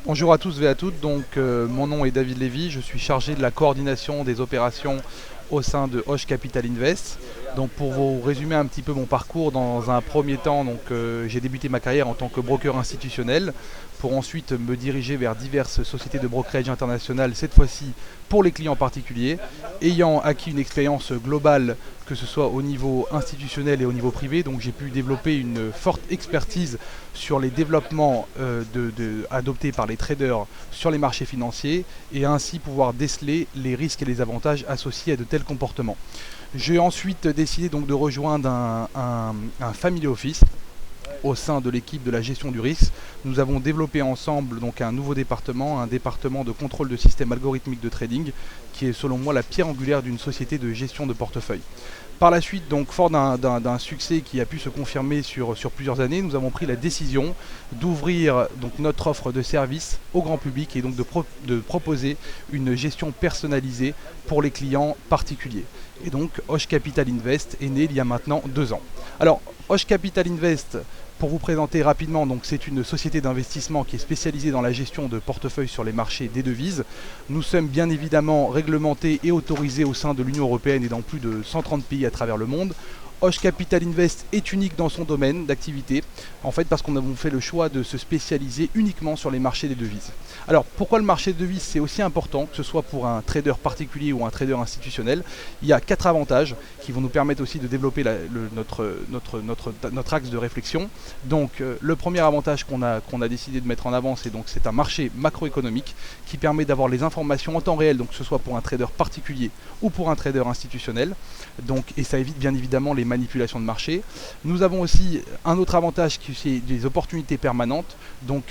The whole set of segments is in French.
Bonjour à tous et à toutes, mon nom est David Lévy, je suis chargé de la coordination des opérations au sein de Hoche Capital Invest. Donc pour vous résumer un petit peu mon parcours, dans un premier temps, j'ai débuté ma carrière en tant que broker institutionnel pour ensuite me diriger vers diverses sociétés de brokerage internationales, cette fois-ci pour les clients particuliers, ayant acquis une expérience globale que ce soit au niveau institutionnel et au niveau privé. Donc j'ai pu développer une forte expertise sur les développements adoptés par les traders sur les marchés financiers et ainsi pouvoir déceler les risques et les avantages associés à de tels comportements. J'ai ensuite décidé donc de rejoindre un family office au sein de l'équipe de la gestion du risque. Nous avons développé ensemble donc un nouveau département, un département de contrôle de système algorithmique de trading, qui est selon moi la pierre angulaire d'une société de gestion de portefeuille. Par la suite, donc fort d'un succès qui a pu se confirmer sur plusieurs années, nous avons pris la décision d'ouvrir donc notre offre de service au grand public et donc de proposer une gestion personnalisée pour les clients particuliers. Et donc Hoche Capital Invest est né il y a maintenant 2 ans. Alors Hoche Capital Invest, pour vous présenter rapidement, donc c'est une société d'investissement qui est spécialisée dans la gestion de portefeuilles sur les marchés des devises. Nous sommes bien évidemment réglementés et autorisés au sein de l'Union européenne et dans plus de 130 pays à travers le monde. Hoche Capital Invest est unique dans son domaine d'activité, en fait parce qu'on a fait le choix de se spécialiser uniquement sur les marchés des devises. Alors pourquoi le marché des devises c'est aussi important, que ce soit pour un trader particulier ou un trader institutionnel? Il y a 4 avantages qui vont nous permettre aussi de développer notre axe de réflexion. Donc le premier avantage qu'on a décidé de mettre en avant, c'est un marché macroéconomique qui permet d'avoir les informations en temps réel, donc que ce soit pour un trader particulier ou pour un trader institutionnel. Et ça évite bien évidemment les manipulations de marché. Nous avons aussi un autre avantage qui est des opportunités permanentes,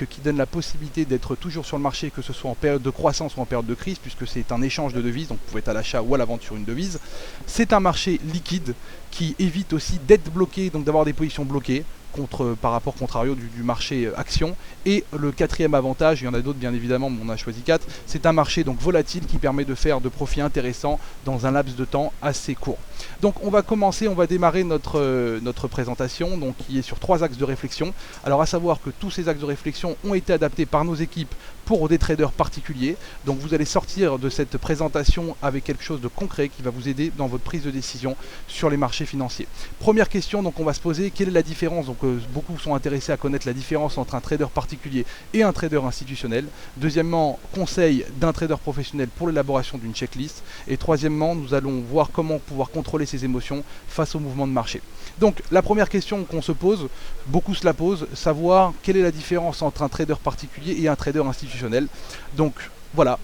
qui donne la possibilité d'être toujours sur le marché, que ce soit en période de croissance ou en période de crise, puisque c'est un échange de devises, donc vous pouvez être à l'achat ou à la vente sur une devise. C'est un marché liquide qui évite aussi d'être bloqué, donc d'avoir des positions bloquées par rapport contrario du marché action. Et le quatrième avantage, il y en a d'autres bien évidemment, mais on a choisi 4, c'est un marché donc volatile qui permet de faire de profits intéressants dans un laps de temps assez court. Donc on va démarrer notre présentation qui est sur 3 axes de réflexion. Alors à savoir que tous ces axes de réflexion ont été adaptés par nos équipes pour des traders particuliers. Donc vous allez sortir de cette présentation avec quelque chose de concret qui va vous aider dans votre prise de décision sur les marchés financiers. Première question, donc on va se poser, quelle est la différence? Beaucoup sont intéressés à connaître la différence entre un trader particulier et un trader institutionnel. Deuxièmement, conseil d'un trader professionnel pour l'élaboration d'une checklist. Et troisièmement, nous allons voir comment pouvoir contrôler ses émotions face au mouvement de marché. Donc la première question qu'on se pose, beaucoup se la posent, savoir quelle est la différence entre un trader particulier et un trader institutionnel. Donc voilà.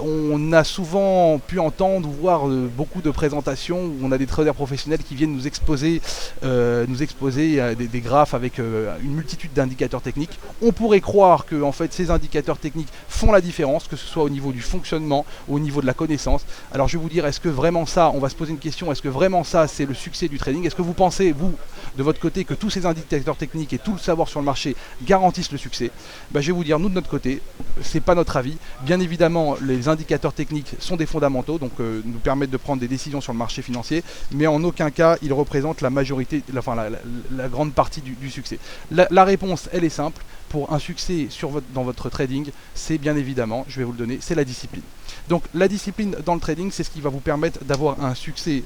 On a souvent pu entendre ou voir beaucoup de présentations où on a des traders professionnels qui viennent nous exposer des graphes avec une multitude d'indicateurs techniques. On pourrait croire que en fait, ces indicateurs techniques font la différence, que ce soit au niveau du fonctionnement ou au niveau de la connaissance. Alors je vais vous dire, est-ce que vraiment ça, on va se poser une question, est-ce que vraiment ça c'est le succès du trading? Est-ce que vous pensez, vous, de votre côté, que tous ces indicateurs techniques et tout le savoir sur le marché garantissent le succès? Je vais vous dire, nous de notre côté, c'est pas notre avis. Bien évidemment, les indicateurs techniques sont des fondamentaux, nous permettent de prendre des décisions sur le marché financier, mais en aucun cas ils représentent la majorité, la grande partie du succès. La réponse, elle est simple. Pour un succès dans votre trading, c'est bien évidemment, je vais vous le donner, c'est la discipline. Donc la discipline dans le trading, c'est ce qui va vous permettre d'avoir un succès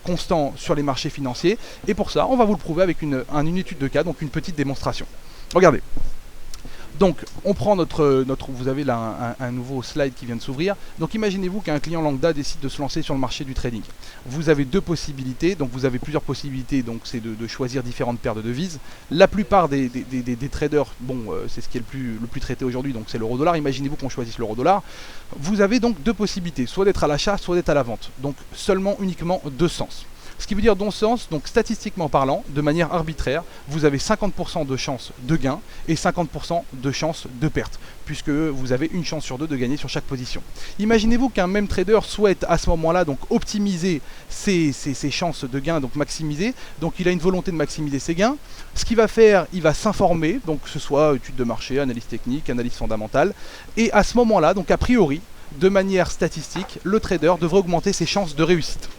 constant sur les marchés financiers. Et pour ça, on va vous le prouver avec une étude de cas, donc une petite démonstration. Regardez. Donc on prend vous avez là un nouveau slide qui vient de s'ouvrir. Donc imaginez-vous qu'un client lambda décide de se lancer sur le marché du trading. Vous avez 2 possibilités, donc vous avez plusieurs possibilités, donc c'est de choisir différentes paires de devises. La plupart des traders, c'est ce qui est le plus traité aujourd'hui, donc c'est l'euro-dollar. Imaginez-vous qu'on choisisse l'euro-dollar. Vous avez donc 2 possibilités, soit d'être à l'achat, soit d'être à la vente. Donc uniquement 2 sens. Ce qui veut dire dans ce sens, donc statistiquement parlant, de manière arbitraire, vous avez 50% de chance de gain et 50% de chance de perte, puisque vous avez une chance sur 2 de gagner sur chaque position. Imaginez-vous qu'un même trader souhaite à ce moment-là donc optimiser ses chances de gain, donc maximiser. Donc il a une volonté de maximiser ses gains. Ce qu'il va faire, il va s'informer, donc que ce soit étude de marché, analyse technique, analyse fondamentale. Et à ce moment-là, donc a priori, de manière statistique, le trader devrait augmenter ses chances de réussite.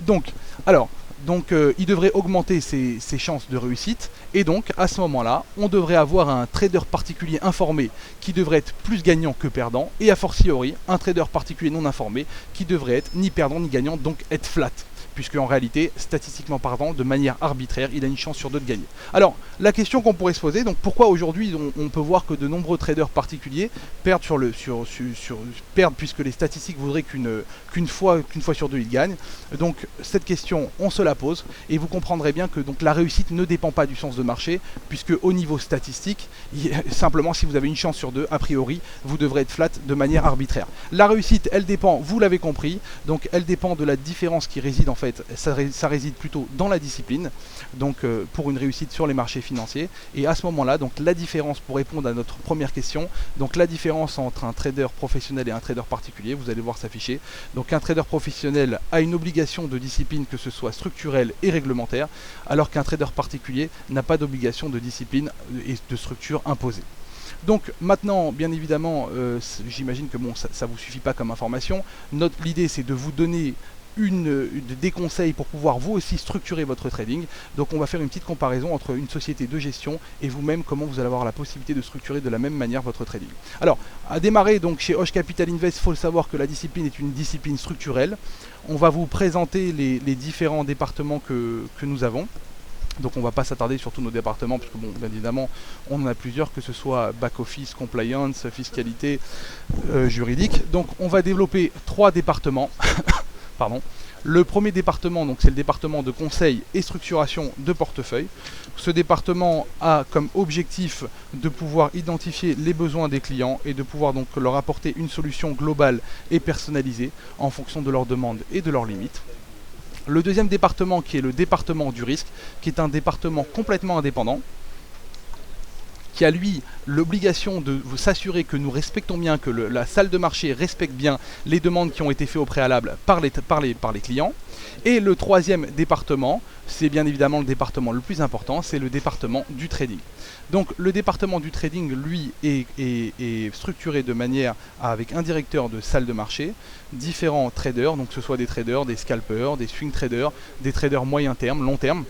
Donc, alors, Donc il devrait augmenter ses chances de réussite, et donc à ce moment-là, on devrait avoir un trader particulier informé qui devrait être plus gagnant que perdant, et a fortiori un trader particulier non informé qui devrait être ni perdant ni gagnant, donc être flat. Puisque en réalité, statistiquement parlant, de manière arbitraire, il a une chance sur deux de gagner. Alors, la question qu'on pourrait se poser, donc pourquoi aujourd'hui on peut voir que de nombreux traders particuliers perdent perdent puisque les statistiques voudraient qu'une fois sur deux ils gagnent. Donc cette question, on se la pose et vous comprendrez bien que donc la réussite ne dépend pas du sens de marché, puisque au niveau statistique, simplement si vous avez une chance sur deux, a priori, vous devrez être flat de manière arbitraire. La réussite, elle dépend, vous l'avez compris, donc elle dépend de la différence qui réside en fait. Ça réside plutôt dans la discipline, donc pour une réussite sur les marchés financiers. Et à ce moment-là, donc la différence, pour répondre à notre première question, donc la différence entre un trader professionnel et un trader particulier, vous allez voir s'afficher. Donc un trader professionnel a une obligation de discipline, que ce soit structurelle et réglementaire, alors qu'un trader particulier n'a pas d'obligation de discipline et de structure imposée. Donc maintenant, bien évidemment, j'imagine que bon, ça vous suffit pas comme information. L'idée, c'est de vous donner des conseils pour pouvoir vous aussi structurer votre trading. Donc on va faire une petite comparaison entre une société de gestion et vous-même, comment vous allez avoir la possibilité de structurer de la même manière votre trading. Alors, à démarrer donc chez Hoche Capital Invest, il faut le savoir que la discipline est une discipline structurelle. On va vous présenter les différents départements que nous avons. Donc on ne va pas s'attarder sur tous nos départements, parce que bon, bien évidemment, on en a plusieurs, que ce soit back-office, compliance, fiscalité, juridique. Donc on va développer 3 départements. Pardon. Le premier département, donc c'est le département de conseil et structuration de portefeuille. Ce département a comme objectif de pouvoir identifier les besoins des clients et de pouvoir donc leur apporter une solution globale et personnalisée en fonction de leurs demandes et de leurs limites. Le deuxième département, qui est le département du risque, qui est un département complètement indépendant, qui a lui l'obligation de s'assurer que nous respectons bien, que la salle de marché respecte bien les demandes qui ont été faites au préalable par les clients. Et le troisième département, c'est bien évidemment le département le plus important, c'est le département du trading. Donc le département du trading, lui, est structuré de manière avec un directeur de salle de marché, différents traders, donc que ce soit des traders, des scalpers, des swing traders, des traders moyen terme, long terme.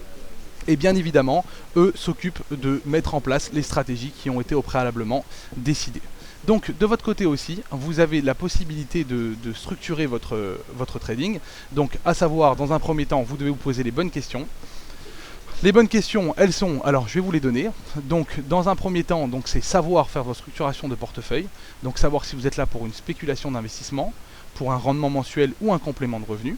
Et bien évidemment, eux s'occupent de mettre en place les stratégies qui ont été au préalablement décidées. Donc de votre côté aussi, vous avez la possibilité de structurer votre trading. Donc à savoir, dans un premier temps, vous devez vous poser les bonnes questions. Les bonnes questions, elles sont, alors je vais vous les donner. Donc dans un premier temps, donc c'est savoir faire votre structuration de portefeuille. Donc savoir si vous êtes là pour une spéculation d'investissement, pour un rendement mensuel ou un complément de revenu.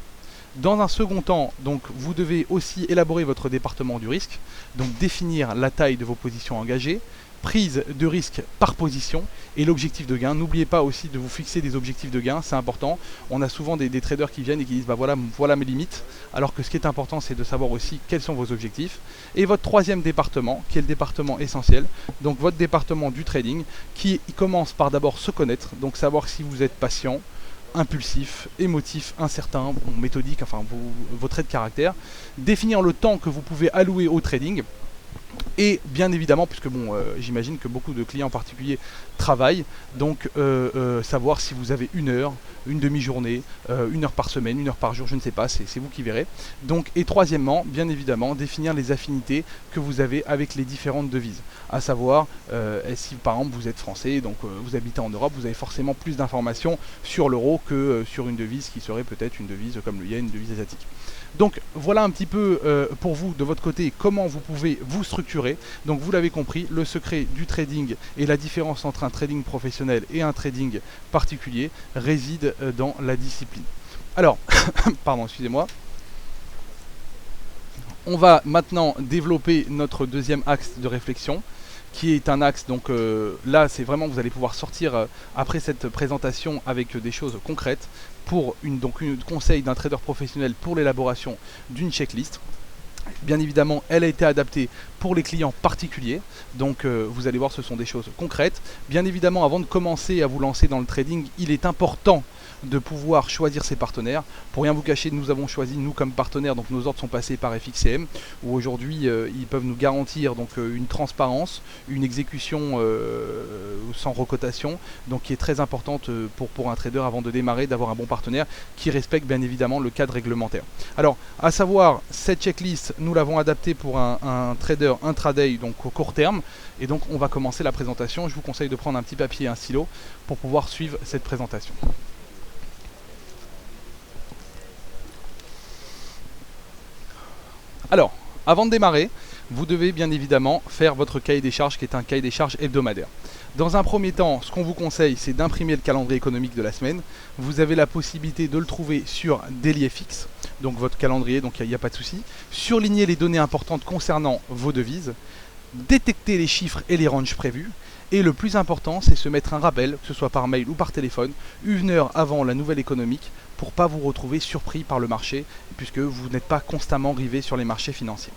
Dans un second temps, donc, vous devez aussi élaborer votre département du risque, donc définir la taille de vos positions engagées, prise de risque par position et l'objectif de gain. N'oubliez pas aussi de vous fixer des objectifs de gain, c'est important. On a souvent des traders qui viennent et qui disent bah voilà mes limites, alors que ce qui est important, c'est de savoir aussi quels sont vos objectifs. Et votre troisième département, qui est le département essentiel, donc votre département du trading, qui commence par d'abord se connaître, donc savoir si vous êtes patient, impulsif, émotif, incertain, méthodique, enfin vos traits de caractère, définir le temps que vous pouvez allouer au trading, et bien évidemment, puisque bon, j'imagine que beaucoup de clients particuliers travaillent, donc savoir si vous avez une heure, une demi-journée, une heure par semaine, une heure par jour, je ne sais pas, c'est vous qui verrez. Donc, et troisièmement, bien évidemment, définir les affinités que vous avez avec les différentes devises. À savoir, si par exemple vous êtes français, donc vous habitez en Europe, vous avez forcément plus d'informations sur l'euro que sur une devise qui serait peut-être une devise comme le yen, une devise asiatique. Donc voilà un petit peu pour vous de votre côté comment vous pouvez vous structurer. Donc vous l'avez compris, le secret du trading et la différence entre un trading professionnel et un trading particulier réside dans la discipline. Alors, pardon, excusez-moi. On va maintenant développer notre deuxième axe de réflexion, qui est un axe, donc là c'est vraiment, vous allez pouvoir sortir après cette présentation avec des choses concrètes pour donc une conseil d'un trader professionnel pour l'élaboration d'une checklist. Bien évidemment, elle a été adaptée pour les clients particuliers, donc vous allez voir, ce sont des choses concrètes. Bien évidemment, avant de commencer à vous lancer dans le trading, il est important de pouvoir choisir ses partenaires. Pour rien vous cacher, nous avons choisi, nous comme partenaires, donc nos ordres sont passés par FXCM, où aujourd'hui ils peuvent nous garantir donc une transparence, une exécution sans recotation, donc qui est très importante pour un trader avant de démarrer, d'avoir un bon partenaire qui respecte bien évidemment le cadre réglementaire. Alors, à savoir, cette checklist, nous l'avons adaptée pour un trader intraday, donc au court terme, et donc on va commencer la présentation. Je vous conseille de prendre un petit papier et un stylo pour pouvoir suivre cette présentation. Alors, avant de démarrer, vous devez bien évidemment faire votre cahier des charges qui est un cahier des charges hebdomadaire. Dans un premier temps, ce qu'on vous conseille, c'est d'imprimer le calendrier économique de la semaine. Vous avez la possibilité de le trouver sur DailyFX, donc votre calendrier, donc il n'y a pas de souci. Surligner les données importantes concernant vos devises, détecter les chiffres et les ranges prévus. Et le plus important, c'est se mettre un rappel, que ce soit par mail ou par téléphone, 1 heure avant la nouvelle économique, pour ne pas vous retrouver surpris par le marché, puisque vous n'êtes pas constamment rivé sur les marchés financiers.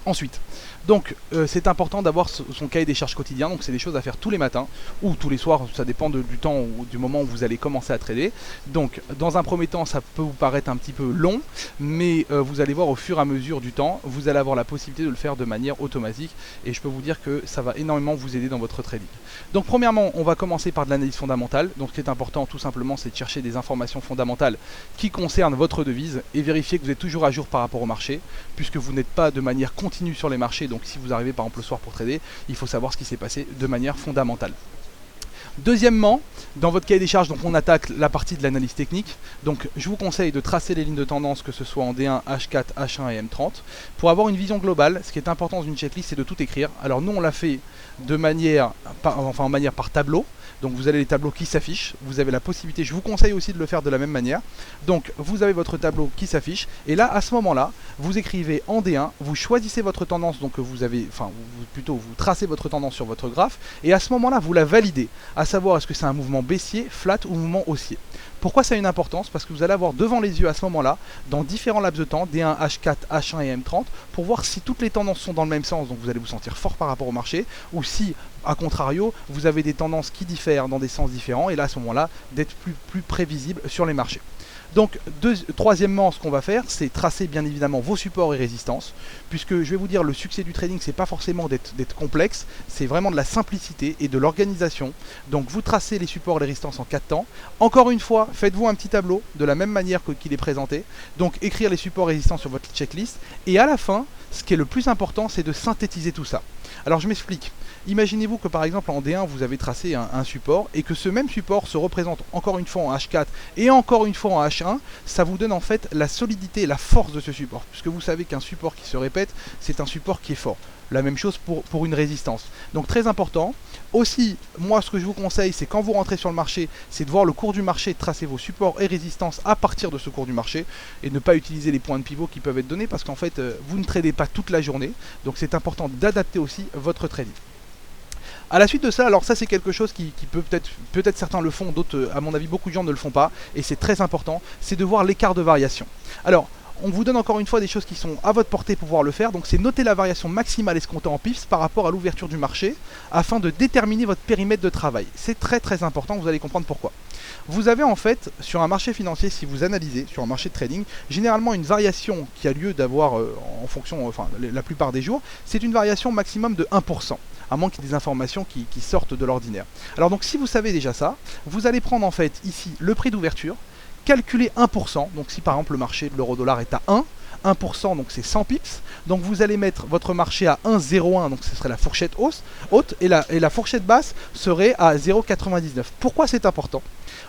Ensuite, donc c'est important d'avoir son cahier des charges quotidien, donc c'est des choses à faire tous les matins ou tous les soirs, ça dépend du temps ou du moment où vous allez commencer à trader. Donc dans un premier temps, ça peut vous paraître un petit peu long, mais vous allez voir au fur et à mesure du temps, vous allez avoir la possibilité de le faire de manière automatique, et je peux vous dire que ça va énormément vous aider dans votre trading. Donc premièrement, on va commencer par de l'analyse fondamentale. Donc ce qui est important tout simplement, c'est de chercher des informations fondamentales qui concernent votre devise et vérifier que vous êtes toujours à jour par rapport au marché, puisque vous n'êtes pas de manière continue sur les marchés. Donc si vous arrivez par exemple le soir pour trader, il faut savoir ce qui s'est passé de manière fondamentale. Deuxièmement, dans votre cahier des charges, donc on attaque la partie de l'analyse technique. Donc je vous conseille de tracer les lignes de tendance, que ce soit en D1, H4, H1 et M30. Pour avoir une vision globale, ce qui est important dans une checklist, c'est de tout écrire. Alors nous on l'a fait de manière, en manière par tableau. Donc vous avez les tableaux qui s'affichent, vous avez la possibilité, je vous conseille aussi de le faire de la même manière. Donc vous avez votre tableau qui s'affiche, et là à ce moment-là, vous écrivez en D1, vous choisissez votre tendance, donc vous avez, vous tracez votre tendance sur votre graphe, et à ce moment-là vous la validez, à savoir est-ce que c'est un mouvement baissier, flat ou mouvement haussier. Pourquoi ça a une importance? Parce que vous allez avoir devant les yeux à ce moment-là, dans différents laps de temps, D1, H4, H1 et M30, pour voir si toutes les tendances sont dans le même sens, donc vous allez vous sentir fort par rapport au marché, ou si, à contrario, vous avez des tendances qui diffèrent dans des sens différents, et là à ce moment-là, d'être plus prévisible sur les marchés. Donc, troisièmement, ce qu'on va faire, c'est tracer bien évidemment vos supports et résistances, puisque je vais vous dire, le succès du trading, c'est pas forcément d'être complexe, c'est vraiment de la simplicité et de l'organisation. Donc, vous tracez les supports et les résistances en 4 temps. Encore une fois, faites-vous un petit tableau de la même manière qu'il est présenté. Donc, écrire les supports et résistances sur votre checklist. Et à la fin, ce qui est le plus important, c'est de synthétiser tout ça. Alors, je m'explique. Imaginez-vous que par exemple en D1 vous avez tracé un support et que ce même support se représente encore une fois en H4 et encore une fois en H1, ça vous donne en fait la solidité et la force de ce support, puisque vous savez qu'un support qui se répète, c'est un support qui est fort. La même chose pour une résistance. Donc très important. Aussi, moi ce que je vous conseille, c'est quand vous rentrez sur le marché, c'est de voir le cours du marché, de tracer vos supports et résistances à partir de ce cours du marché, et ne pas utiliser les points de pivot qui peuvent être donnés, parce qu'en fait vous ne tradez pas toute la journée, donc c'est important d'adapter aussi votre trading. À la suite de ça, alors ça c'est quelque chose qui peut-être certains le font, d'autres à mon avis beaucoup de gens ne le font pas, et c'est très important, c'est de voir l'écart de variation. Alors, on vous donne encore une fois des choses qui sont à votre portée pour pouvoir le faire, donc c'est noter la variation maximale escomptée en pips par rapport à l'ouverture du marché, afin de déterminer votre périmètre de travail. C'est très important, vous allez comprendre pourquoi. Vous avez en fait, sur un marché financier, si vous analysez, sur un marché de trading, généralement une variation qui a lieu d'avoir en fonction, la plupart des jours, c'est une variation maximum de 1%. À moins qu'il y ait des informations qui sortent de l'ordinaire. Alors donc si vous savez déjà ça, vous allez prendre en fait ici le prix d'ouverture, calculer 1%, donc si par exemple le marché de l'euro-dollar est à 1% donc c'est 100 pips, donc vous allez mettre votre marché à 1,01, donc ce serait la fourchette haute, et la fourchette basse serait à 0,99. Pourquoi c'est important?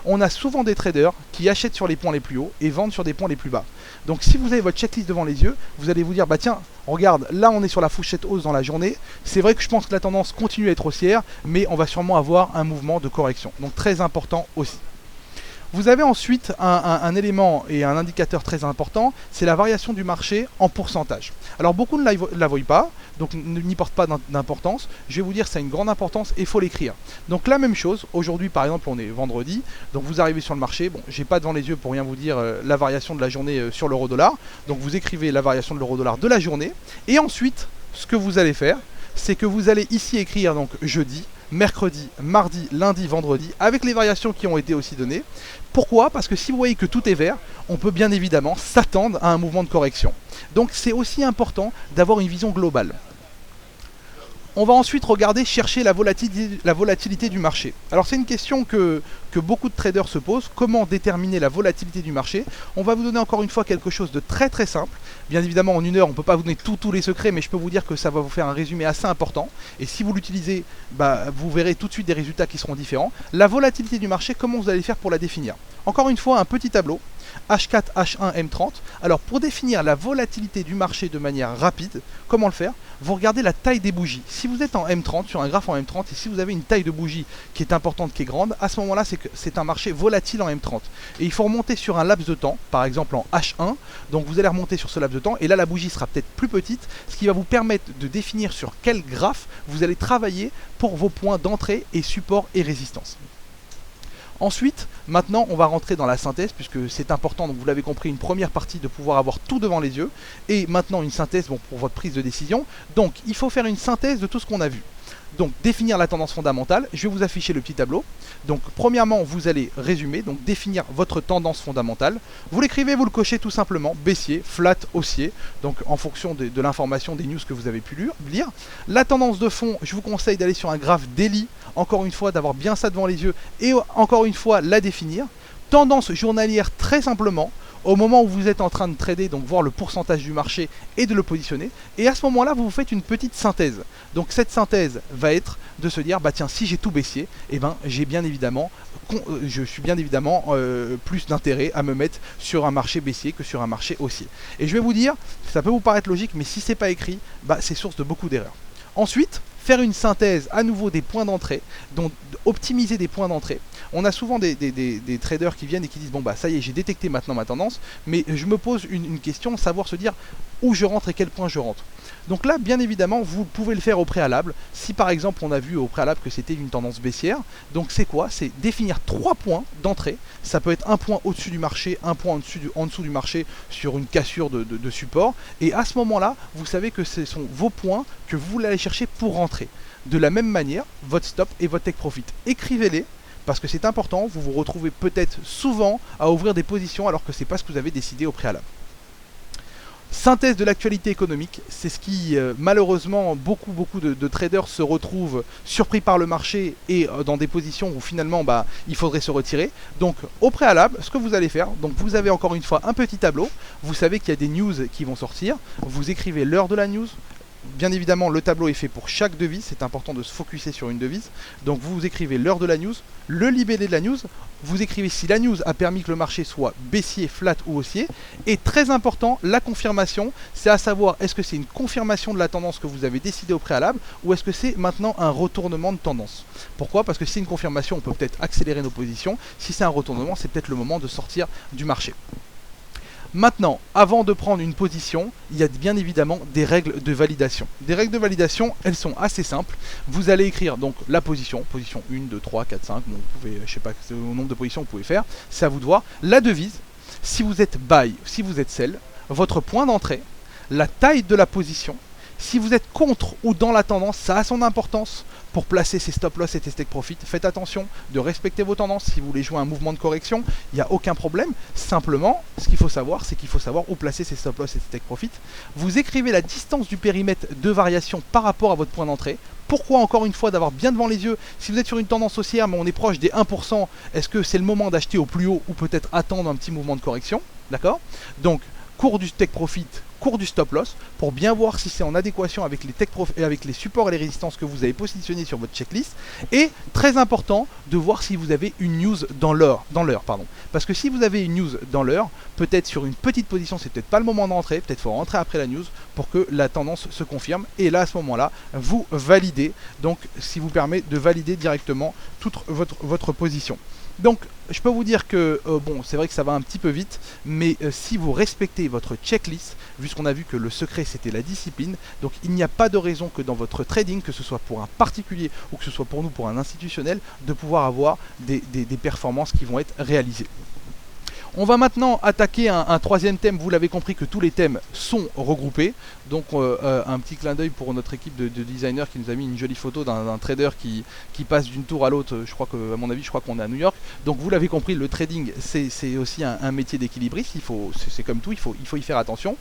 On a souvent des traders qui achètent sur les points les plus hauts et vendent sur des points les plus bas. Donc si vous avez votre checklist devant les yeux, vous allez vous dire, bah tiens, regarde, là on est sur la fourchette hausse dans la journée, c'est vrai que je pense que la tendance continue à être haussière, mais on va sûrement avoir un mouvement de correction. Donc très important aussi. Vous avez ensuite un élément et un indicateur très important, c'est la variation du marché en pourcentage. Alors beaucoup ne la voient pas, donc n'y portent pas d'importance. Je vais vous dire que ça a une grande importance et il faut l'écrire. Donc la même chose, aujourd'hui par exemple on est vendredi, donc vous arrivez sur le marché, bon j'ai pas devant les yeux pour rien vous dire la variation de la journée sur l'euro-dollar, donc vous écrivez la variation de l'euro-dollar de la journée, et ensuite ce que vous allez faire, c'est que vous allez ici écrire donc jeudi, mercredi, mardi, lundi, vendredi, avec les variations qui ont été aussi données. Pourquoi? Parce que si vous voyez que tout est vert, on peut bien évidemment s'attendre à un mouvement de correction. Donc c'est aussi important d'avoir une vision globale. On va ensuite regarder, chercher la volatilité du marché. Alors c'est une question que beaucoup de traders se posent. Comment déterminer la volatilité du marché? On va vous donner encore une fois quelque chose de très très simple. Bien évidemment en une heure on ne peut pas vous donner tous les secrets, mais je peux vous dire que ça va vous faire un résumé assez important. Et si vous l'utilisez, vous verrez tout de suite des résultats qui seront différents. La volatilité du marché, comment vous allez faire pour la définir? Encore une fois, un petit tableau. H4, H1, M30. Alors pour définir la volatilité du marché de manière rapide, comment le faire? Vous regardez la taille des bougies. Si vous êtes en M30, sur un graphe en M30, et si vous avez une taille de bougie qui est importante, qui est grande, à ce moment-là, c'est un marché volatile en M30. Et il faut remonter sur un laps de temps, par exemple en H1. Donc vous allez remonter sur ce laps de temps, et là la bougie sera peut-être plus petite, ce qui va vous permettre de définir sur quel graphe vous allez travailler pour vos points d'entrée et support et résistance. Ensuite, maintenant, on va rentrer dans la synthèse, puisque c'est important, donc vous l'avez compris, une première partie de pouvoir avoir tout devant les yeux, et maintenant une synthèse pour votre prise de décision. Donc, il faut faire une synthèse de tout ce qu'on a vu. Donc, définir la tendance fondamentale, je vais vous afficher le petit tableau. Donc, premièrement, vous allez résumer, donc définir votre tendance fondamentale. Vous l'écrivez, vous le cochez tout simplement, baissier, flat, haussier, donc en fonction de l'information, des news que vous avez pu lire. La tendance de fond, je vous conseille d'aller sur un graphe daily, encore une fois, d'avoir bien ça devant les yeux, et encore une fois, la définir. Tendance journalière, très simplement, au moment où vous êtes en train de trader, donc voir le pourcentage du marché et de le positionner. Et à ce moment-là, vous faites une petite synthèse. Donc cette synthèse va être de se dire, bah tiens, si j'ai tout baissier, j'ai bien évidemment, je suis bien évidemment plus d'intérêt à me mettre sur un marché baissier que sur un marché haussier. Et je vais vous dire, ça peut vous paraître logique, mais si c'est pas écrit, c'est source de beaucoup d'erreurs. Ensuite, faire une synthèse à nouveau des points d'entrée, donc optimiser des points d'entrée. On a souvent des traders qui viennent et qui disent bon ça y est, j'ai détecté maintenant ma tendance, mais je me pose une question, savoir se dire où je rentre et quel point je rentre. Donc là, bien évidemment, vous pouvez le faire au préalable. Si par exemple on a vu au préalable que c'était une tendance baissière, donc c'est quoi? C'est définir 3 points d'entrée. Ça peut être un point au-dessus du marché, un point en dessous du marché sur une cassure de support. Et à ce moment-là, vous savez que ce sont vos points que vous voulez aller chercher pour rentrer. De la même manière, votre stop et votre take profit. Écrivez-les. Parce que c'est important, vous vous retrouvez peut-être souvent à ouvrir des positions alors que ce n'est pas ce que vous avez décidé au préalable. Synthèse de l'actualité économique, c'est ce qui malheureusement beaucoup de traders se retrouvent surpris par le marché et dans des positions où finalement il faudrait se retirer. Donc au préalable, ce que vous allez faire, donc vous avez encore une fois un petit tableau, vous savez qu'il y a des news qui vont sortir, vous écrivez l'heure de la news. Bien évidemment, le tableau est fait pour chaque devise, c'est important de se focuser sur une devise. Donc vous écrivez l'heure de la news, le libellé de la news, vous écrivez si la news a permis que le marché soit baissier, flat ou haussier. Et très important, la confirmation, c'est à savoir est-ce que c'est une confirmation de la tendance que vous avez décidé au préalable ou est-ce que c'est maintenant un retournement de tendance. Pourquoi? Parce que si c'est une confirmation, on peut peut-être accélérer nos positions. Si c'est un retournement, c'est peut-être le moment de sortir du marché. Maintenant, avant de prendre une position, il y a bien évidemment des règles de validation. Des règles de validation, elles sont assez simples. Vous allez écrire donc la position 1, 2, 3, 4, 5, bon, vous pouvez, je sais pas le nombre de positions que vous pouvez faire, c'est à vous de voir. La devise, si vous êtes buy, si vous êtes sell, votre point d'entrée, la taille de la position. Si vous êtes contre ou dans la tendance, ça a son importance pour placer ses stop loss et tes take profit. Faites attention de respecter vos tendances. Si vous voulez jouer un mouvement de correction, il n'y a aucun problème. Simplement, ce qu'il faut savoir, c'est qu'il faut savoir où placer ses stop loss et ses take profit. Vous écrivez la distance du périmètre de variation par rapport à votre point d'entrée. Pourquoi encore une fois d'avoir bien devant les yeux, si vous êtes sur une tendance haussière mais on est proche des 1%, est-ce que c'est le moment d'acheter au plus haut ou peut-être attendre un petit mouvement de correction? D'accord? Donc, cours du take profit, cours du stop loss, pour bien voir si c'est en adéquation avec les supports et les résistances que vous avez positionnés sur votre checklist. Et très important de voir si vous avez une news dans l'heure, parce que si vous avez une news dans l'heure, peut-être sur une petite position, c'est peut-être pas le moment d'entrer, peut-être faut rentrer après la news pour que la tendance se confirme. Et là, à ce moment-là, vous validez, donc ce qui vous permet de valider directement toute votre position. Donc je peux vous dire que, bon, c'est vrai que ça va un petit peu vite, mais si vous respectez votre checklist, puisqu'on a vu que le secret c'était la discipline, donc il n'y a pas de raison que dans votre trading, que ce soit pour un particulier ou que ce soit pour nous, pour un institutionnel, de pouvoir avoir des performances qui vont être réalisées. On va maintenant attaquer un troisième thème. Vous l'avez compris que tous les thèmes sont regroupés. Donc un petit clin d'œil pour notre équipe de designers qui nous a mis une jolie photo d'un trader qui passe d'une tour à l'autre. Je crois que, à mon avis, je crois qu'on est à New York. Donc vous l'avez compris, le trading c'est aussi un métier d'équilibriste. C'est comme tout, il faut y faire attention.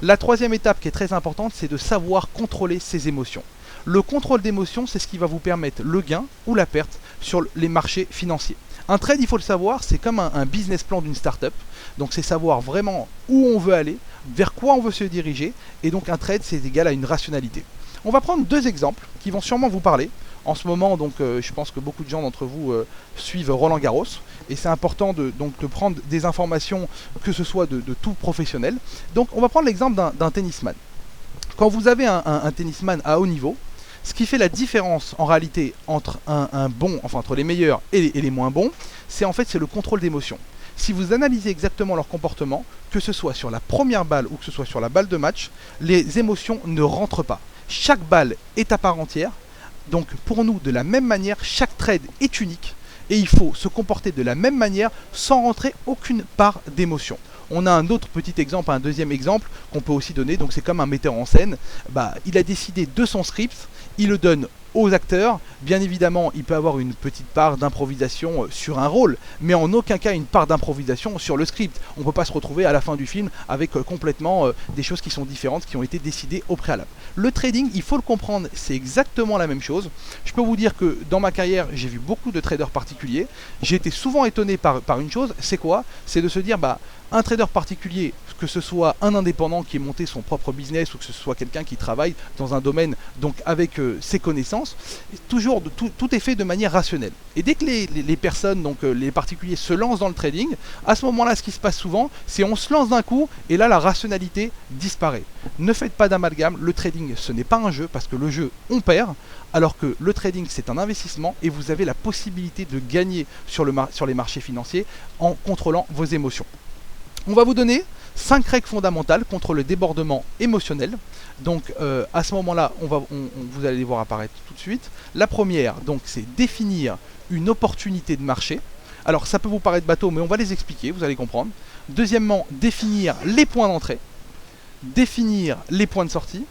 La troisième étape qui est très importante, c'est de savoir contrôler ses émotions. Le contrôle d'émotions, c'est ce qui va vous permettre le gain ou la perte sur les marchés financiers. Un trade, il faut le savoir, c'est comme un business plan d'une startup. Donc c'est savoir vraiment où on veut aller, vers quoi on veut se diriger. Et donc un trade, c'est égal à une rationalité. On va prendre deux exemples qui vont sûrement vous parler. En ce moment, donc, je pense que beaucoup de gens d'entre vous suivent Roland Garros. Et c'est important de prendre des informations, que ce soit de tout professionnel. Donc on va prendre l'exemple d'un tennisman. Quand vous avez un tennisman à haut niveau, ce qui fait la différence en réalité entre entre les meilleurs et les moins bons, c'est le contrôle d'émotion. Si vous analysez exactement leur comportement, que ce soit sur la première balle ou que ce soit sur la balle de match, les émotions ne rentrent pas. Chaque balle est à part entière, donc pour nous de la même manière, chaque trade est unique et il faut se comporter de la même manière sans rentrer aucune part d'émotion. On a un autre petit exemple, un deuxième exemple qu'on peut aussi donner, donc c'est comme un metteur en scène, il a décidé de son script, il le donne aux acteurs. Bien évidemment, il peut avoir une petite part d'improvisation sur un rôle, mais en aucun cas une part d'improvisation sur le script. On ne peut pas se retrouver à la fin du film avec complètement des choses qui sont différentes, qui ont été décidées au préalable. Le trading, il faut le comprendre, c'est exactement la même chose. Je peux vous dire que dans ma carrière, j'ai vu beaucoup de traders particuliers. J'ai été souvent étonné par une chose, c'est quoi? C'est de se dire, un trader particulier, que ce soit un indépendant qui ait monté son propre business ou que ce soit quelqu'un qui travaille dans un domaine donc avec ses connaissances, toujours tout est fait de manière rationnelle. Et dès que les personnes, donc les particuliers se lancent dans le trading, à ce moment-là, ce qui se passe souvent, c'est on se lance d'un coup et là la rationalité disparaît. Ne faites pas d'amalgame, le trading ce n'est pas un jeu parce que le jeu on perd, alors que le trading c'est un investissement et vous avez la possibilité de gagner sur les marchés financiers en contrôlant vos émotions. On va vous donner 5 règles fondamentales contre le débordement émotionnel. Donc à ce moment-là, vous allez les voir apparaître tout de suite. La première, donc, c'est définir une opportunité de marché. Alors ça peut vous paraître bateau, mais on va les expliquer, vous allez comprendre. Deuxièmement, définir les points d'entrée, définir les points de sortie,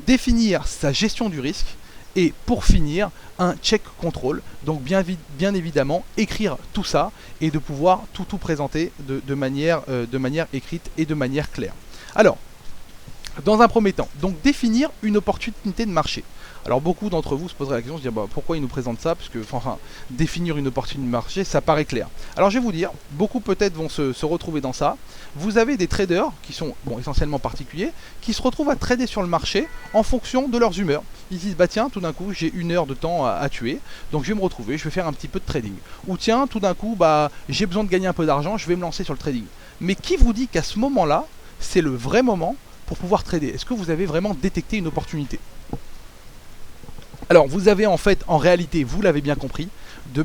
définir sa gestion du risque. Et pour finir, un check control. Donc bien évidemment, écrire tout ça et de pouvoir tout présenter de manière écrite et de manière claire. Alors, dans un premier temps, donc définir une opportunité de marché. Alors beaucoup d'entre vous se poseraient la question, se dire pourquoi il nous présente ça, parce que définir une opportunité de marché, ça paraît clair. Alors je vais vous dire, beaucoup peut-être vont se retrouver dans ça. Vous avez des traders qui sont essentiellement particuliers, qui se retrouvent à trader sur le marché en fonction de leurs humeurs. Ils disent tiens, tout d'un coup j'ai 1 heure de temps à tuer, donc je vais me retrouver, je vais faire un petit peu de trading. Ou tiens, tout d'un coup j'ai besoin de gagner un peu d'argent, je vais me lancer sur le trading. Mais qui vous dit qu'à ce moment-là, c'est le vrai moment pour pouvoir trader? Est-ce que vous avez vraiment détecté une opportunité? Alors vous avez en réalité, vous l'avez bien compris,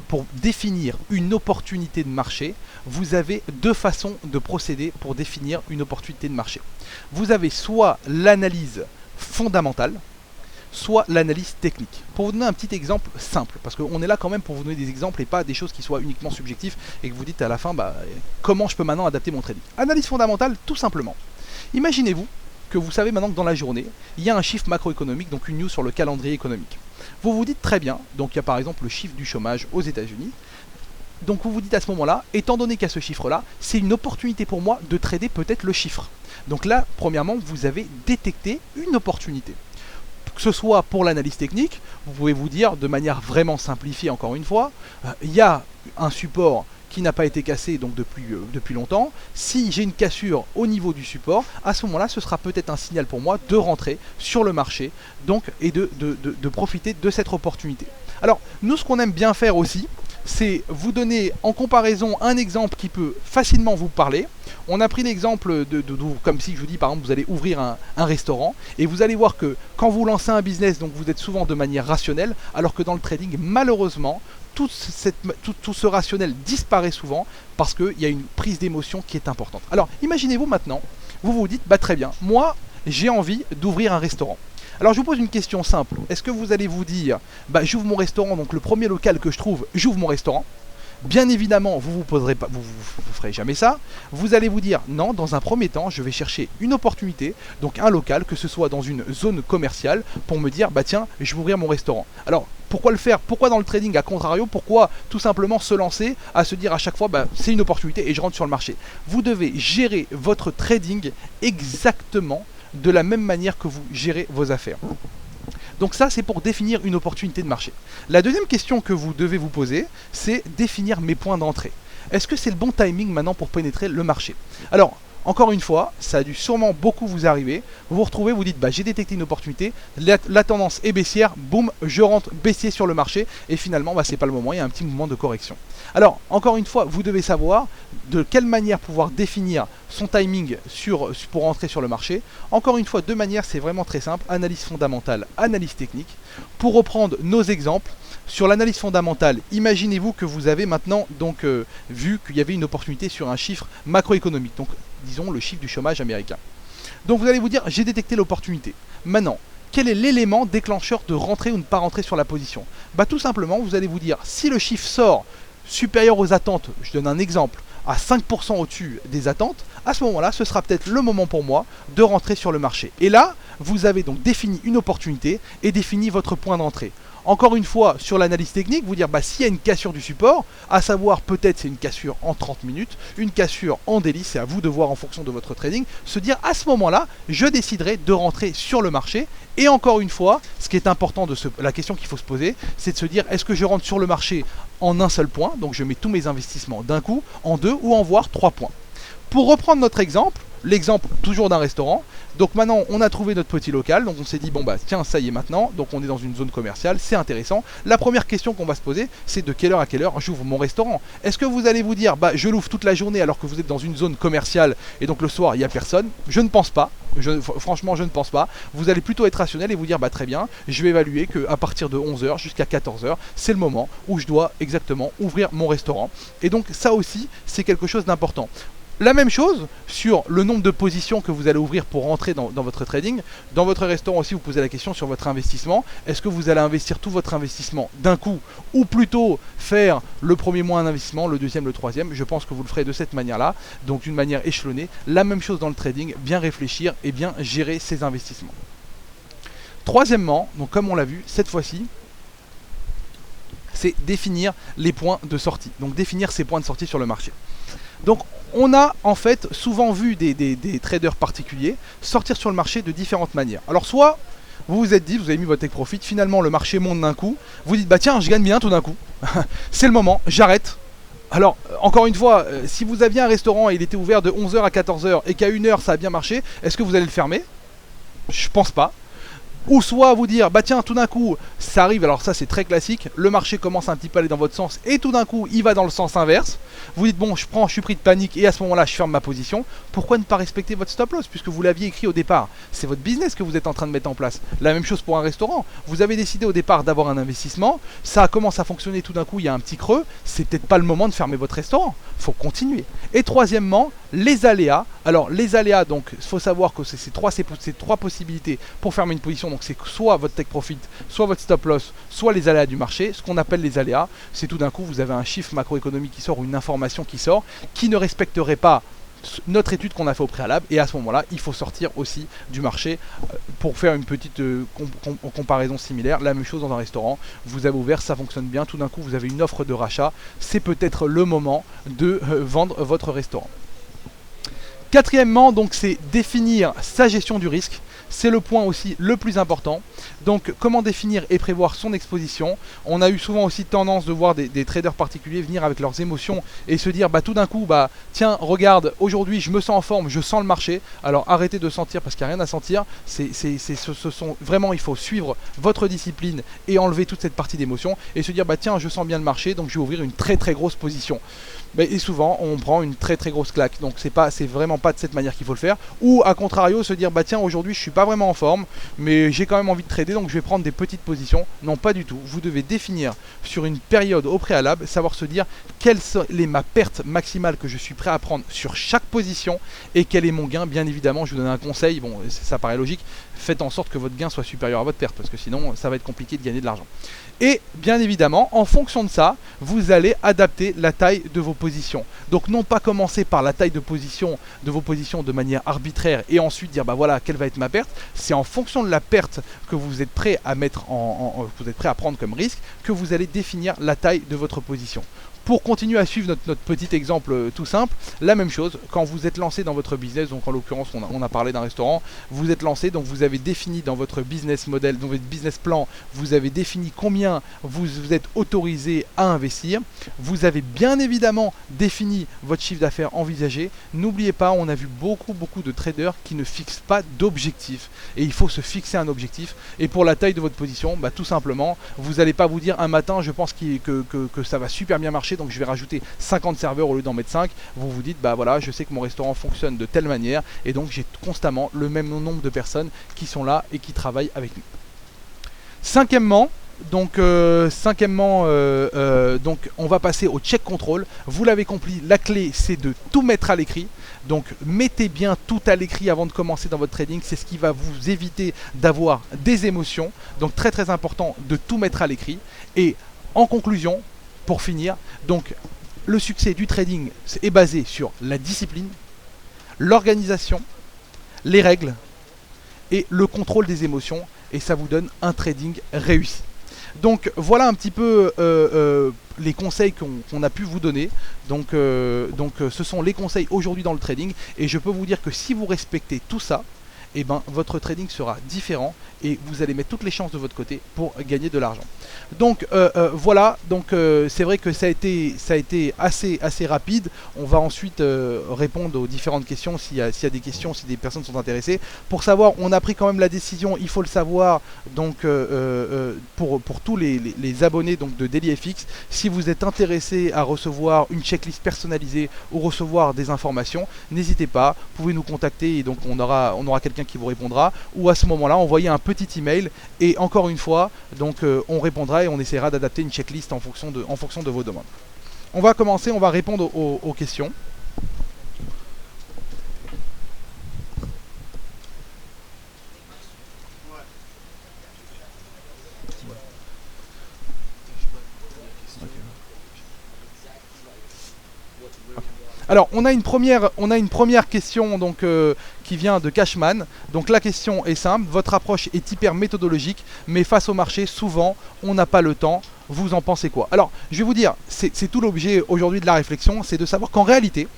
pour définir une opportunité de marché, vous avez deux façons de procéder pour définir une opportunité de marché. Vous avez soit l'analyse fondamentale, soit l'analyse technique. Pour vous donner un petit exemple simple, parce qu'on est là quand même pour vous donner des exemples et pas des choses qui soient uniquement subjectives et que vous dites à la fin, comment je peux maintenant adapter mon trading. Analyse fondamentale, tout simplement. Imaginez-vous que vous savez maintenant que dans la journée, il y a un chiffre macroéconomique, donc une news sur le calendrier économique. Vous vous dites très bien, donc il y a par exemple le chiffre du chômage aux États-Unis. Donc vous vous dites à ce moment-là, étant donné qu'il y a ce chiffre-là, c'est une opportunité pour moi de trader peut-être le chiffre. Donc là, premièrement, vous avez détecté une opportunité. Que ce soit pour l'analyse technique, vous pouvez vous dire de manière vraiment simplifiée encore une fois, il y a un support qui n'a pas été cassé donc depuis longtemps. Si j'ai une cassure au niveau du support, à ce moment-là, ce sera peut-être un signal pour moi de rentrer sur le marché donc, et de profiter de cette opportunité. Alors, nous, ce qu'on aime bien faire aussi, c'est vous donner en comparaison un exemple qui peut facilement vous parler. On a pris l'exemple comme si je vous dis par exemple vous allez ouvrir un restaurant et vous allez voir que quand vous lancez un business, donc vous êtes souvent de manière rationnelle, alors que dans le trading, malheureusement, tout ce rationnel disparaît souvent parce qu'il y a une prise d'émotion qui est importante. Alors imaginez-vous maintenant, vous vous dites, bah très bien, moi j'ai envie d'ouvrir un restaurant. Alors je vous pose une question simple, est-ce que vous allez vous dire, bah j'ouvre mon restaurant, donc le premier local que je trouve, j'ouvre mon restaurant? Bien évidemment, vous ferez jamais ça. Vous allez vous dire, non, dans un premier temps, je vais chercher une opportunité, donc un local, que ce soit dans une zone commerciale, pour me dire, bah tiens, je vais ouvrir mon restaurant. Alors, pourquoi le faire? Pourquoi dans le trading, à contrario? Pourquoi tout simplement se lancer à se dire à chaque fois, bah c'est une opportunité et je rentre sur le marché? Vous devez gérer votre trading exactement de la même manière que vous gérez vos affaires. Donc ça, c'est pour définir une opportunité de marché. La deuxième question que vous devez vous poser, c'est définir mes points d'entrée. Est-ce que c'est le bon timing maintenant pour pénétrer le marché? Alors, encore une fois, ça a dû sûrement beaucoup vous arriver. Vous vous retrouvez, vous dites, bah, j'ai détecté une opportunité, la tendance est baissière, boum, je rentre baissier sur le marché, et finalement, bah, c'est pas le moment, il y a un petit mouvement de correction. Alors, encore une fois, vous devez savoir de quelle manière pouvoir définir son timing pour entrer sur le marché. Encore une fois, deux manières, c'est vraiment très simple, analyse fondamentale, analyse technique. Pour reprendre nos exemples, sur l'analyse fondamentale, imaginez-vous que vous avez maintenant donc vu qu'il y avait une opportunité sur un chiffre macroéconomique, donc disons le chiffre du chômage américain. Donc vous allez vous dire, j'ai détecté l'opportunité. Maintenant, quel est l'élément déclencheur de rentrer ou ne pas rentrer sur la position? Bah tout simplement, vous allez vous dire, si le chiffre sort supérieur aux attentes, je donne un exemple, à 5% au-dessus des attentes, à ce moment-là, ce sera peut-être le moment pour moi de rentrer sur le marché. Et là, vous avez donc défini une opportunité et défini votre point d'entrée. Encore une fois, sur l'analyse technique, vous dire bah, s'il y a une cassure du support, à savoir peut-être c'est une cassure en 30 minutes, une cassure en daily, c'est à vous de voir en fonction de votre trading, se dire à ce moment-là, je déciderai de rentrer sur le marché. Et encore une fois, ce qui est important, la question qu'il faut se poser, c'est de se dire est-ce que je rentre sur le marché en un seul point, donc je mets tous mes investissements d'un coup, en deux ou en voire 3 points. Pour reprendre notre exemple, l'exemple toujours d'un restaurant, donc maintenant on a trouvé notre petit local, donc on s'est dit bon bah tiens ça y est maintenant, donc on est dans une zone commerciale, c'est intéressant. La première question qu'on va se poser, c'est de quelle heure à quelle heure j'ouvre mon restaurant. Est-ce que vous allez vous dire bah je l'ouvre toute la journée alors que vous êtes dans une zone commerciale et donc le soir il n'y a personne? Je ne pense pas. Franchement je ne pense pas. Vous allez plutôt être rationnel et vous dire bah très bien, je vais évaluer qu'à partir de 11h jusqu'à 14h, c'est le moment où je dois exactement ouvrir mon restaurant. Et donc ça aussi c'est quelque chose d'important. La même chose sur le nombre de positions que vous allez ouvrir pour rentrer dans votre trading. Dans votre restaurant aussi, vous posez la question sur votre investissement. Est-ce que vous allez investir tout votre investissement d'un coup ou plutôt faire le premier mois un investissement, le deuxième, le troisième? Je pense que vous le ferez de cette manière-là, donc d'une manière échelonnée. La même chose dans le trading, bien réfléchir et bien gérer ses investissements. Troisièmement, donc comme on l'a vu, cette fois-ci, c'est définir les points de sortie. Donc définir ses points de sortie sur le marché. Donc on a en fait souvent vu des traders particuliers sortir sur le marché de différentes manières. Alors soit vous vous êtes dit, vous avez mis votre take profit, finalement le marché monte d'un coup, vous dites bah tiens je gagne bien tout d'un coup, c'est le moment, j'arrête. Alors encore une fois, si vous aviez un restaurant et il était ouvert de 11h à 14h et qu'à 1h ça a bien marché, est-ce que vous allez le fermer? Je pense pas. Ou soit vous dire, bah tiens, tout d'un coup, ça arrive, alors ça c'est très classique, le marché commence un petit peu à aller dans votre sens et tout d'un coup, il va dans le sens inverse. Vous dites, bon, je suis pris de panique et à ce moment-là, je ferme ma position. Pourquoi ne pas respecter votre stop loss puisque vous l'aviez écrit au départ? C'est votre business que vous êtes en train de mettre en place. La même chose pour un restaurant. Vous avez décidé au départ d'avoir un investissement, ça commence à fonctionner tout d'un coup, il y a un petit creux, c'est peut-être pas le moment de fermer votre restaurant. Il faut continuer. Et troisièmement, les aléas. Alors les aléas, donc il faut savoir que c'est ces trois possibilités pour fermer une position. Donc c'est soit votre take profit, soit votre stop loss, soit les aléas du marché. Ce qu'on appelle les aléas, c'est tout d'un coup vous avez un chiffre macroéconomique qui sort ou une information qui sort qui ne respecterait pas notre étude qu'on a fait au préalable, et à ce moment là il faut sortir aussi du marché. Pour faire une petite comparaison similaire, la même chose dans un restaurant, vous avez ouvert, ça fonctionne bien, tout d'un coup vous avez une offre de rachat, c'est peut-être le moment de vendre votre restaurant. Quatrièmement, donc c'est définir sa gestion du risque. C'est le point aussi le plus important. Donc comment définir et prévoir son exposition. On a eu souvent aussi tendance de voir des traders particuliers venir avec leurs émotions et se dire bah tout d'un coup bah tiens regarde, aujourd'hui je me sens en forme, je sens le marché. Alors arrêtez de sentir parce qu'il n'y a rien à sentir. Vraiment il faut suivre votre discipline et enlever toute cette partie d'émotion et se dire bah tiens je sens bien le marché donc je vais ouvrir une très très grosse position. Et souvent on prend une très grosse claque. Donc c'est vraiment pas de cette manière qu'il faut le faire. Ou à contrario se dire bah tiens aujourd'hui je suis pas vraiment en forme, mais j'ai quand même envie de trader donc je vais prendre des petites positions. Non pas du tout. Vous devez définir sur une période au préalable, savoir se dire quelle est ma perte maximale que je suis prêt à prendre sur chaque position et quel est mon gain. Bien évidemment je vous donne un conseil, bon ça paraît logique, faites en sorte que votre gain soit supérieur à votre perte parce que sinon ça va être compliqué de gagner de l'argent. Et bien évidemment, en fonction de ça, vous allez adapter la taille de vos positions. Donc non pas commencer par la taille de vos positions de manière arbitraire et ensuite dire bah voilà quelle va être ma perte. C'est en fonction de la perte que vous êtes prêt à mettre vous êtes prêt à prendre comme risque que vous allez définir la taille de votre position. Pour continuer à suivre notre petit exemple tout simple, la même chose, quand vous êtes lancé dans votre business, donc en l'occurrence on a parlé d'un restaurant, vous êtes lancé, donc vous avez défini dans votre business model, dans votre business plan, vous avez défini combien vous êtes autorisé à investir, vous avez bien évidemment défini votre chiffre d'affaires envisagé. N'oubliez pas, on a vu beaucoup de traders qui ne fixent pas d'objectif et il faut se fixer un objectif. Et pour la taille de votre position, bah, tout simplement, vous n'allez pas vous dire un matin je pense que ça va super bien marcher donc je vais rajouter 50 serveurs au lieu d'en mettre 5. Vous vous dites bah voilà je sais que mon restaurant fonctionne de telle manière et donc j'ai constamment le même nombre de personnes qui sont là et qui travaillent avec nous. Cinquièmement, donc on va passer au check control. Vous l'avez compris, la clé c'est de tout mettre à l'écrit. Donc mettez bien tout à l'écrit avant de commencer dans votre trading. C'est ce qui va vous éviter d'avoir des émotions. Donc très important de tout mettre à l'écrit. Et en conclusion, pour finir, donc le succès du trading est basé sur la discipline, l'organisation, les règles et le contrôle des émotions. Et ça vous donne un trading réussi. Donc voilà un petit peu les conseils qu'on a pu vous donner. Donc ce sont les conseils aujourd'hui dans le trading. Et je peux vous dire que si vous respectez tout ça, eh ben, votre trading sera différent et vous allez mettre toutes les chances de votre côté pour gagner de l'argent. Donc voilà, donc c'est vrai que ça a été assez rapide. On va ensuite répondre aux différentes questions s'il y a des questions, si des personnes sont intéressées. Pour savoir, on a pris quand même la décision, il faut le savoir, donc pour tous les abonnés donc, de DailyFX, si vous êtes intéressé à recevoir une checklist personnalisée ou recevoir des informations, n'hésitez pas, vous pouvez nous contacter et donc on aura quelqu'un qui vous répondra, ou à ce moment-là envoyez un petit email et encore une fois donc on répondra et on essaiera d'adapter une checklist en fonction de vos demandes. On va commencer, on va répondre aux questions. Alors on a une première question donc, qui vient de Cashman. Donc la question est simple, votre approche est hyper méthodologique, mais face au marché, souvent on n'a pas le temps. Vous en pensez quoi? Alors je vais vous dire, c'est tout l'objet aujourd'hui de la réflexion, c'est de savoir qu'en réalité,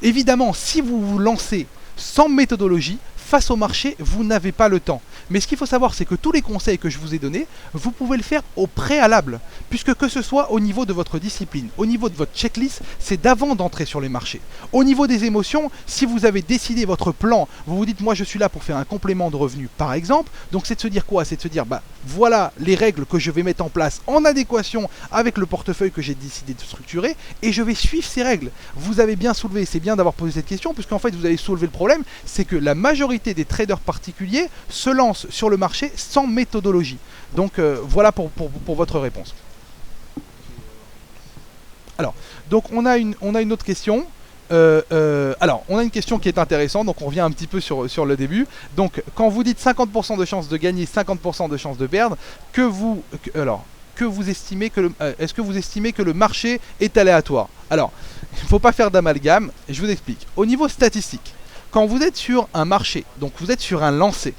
évidemment si vous vous lancez sans méthodologie, face au marché, vous n'avez pas le temps. Mais ce qu'il faut savoir, c'est que tous les conseils que je vous ai donnés, vous pouvez le faire au préalable. Puisque que ce soit au niveau de votre discipline, au niveau de votre checklist, c'est d'avant d'entrer sur les marchés. Au niveau des émotions, si vous avez décidé votre plan, vous vous dites, moi je suis là pour faire un complément de revenus, par exemple. Donc c'est de se dire quoi? C'est de se dire, bah voilà les règles que je vais mettre en place en adéquation avec le portefeuille que j'ai décidé de structurer et je vais suivre ces règles. Vous avez bien soulevé, c'est bien d'avoir posé cette question, puisqu'en fait vous avez soulevé le problème, c'est que la majorité des traders particuliers se lancent sur le marché sans méthodologie. Donc voilà pour votre réponse. Alors, donc on a une autre question. Alors, on a une question qui est intéressante, donc on revient un petit peu sur le début. Donc, quand vous dites 50% de chances de gagner, 50% de chances de perdre, est-ce que vous estimez que le marché est aléatoire? Alors, il ne faut pas faire d'amalgame, je vous explique. Au niveau statistique, quand vous êtes sur un marché, donc vous êtes sur un lancer,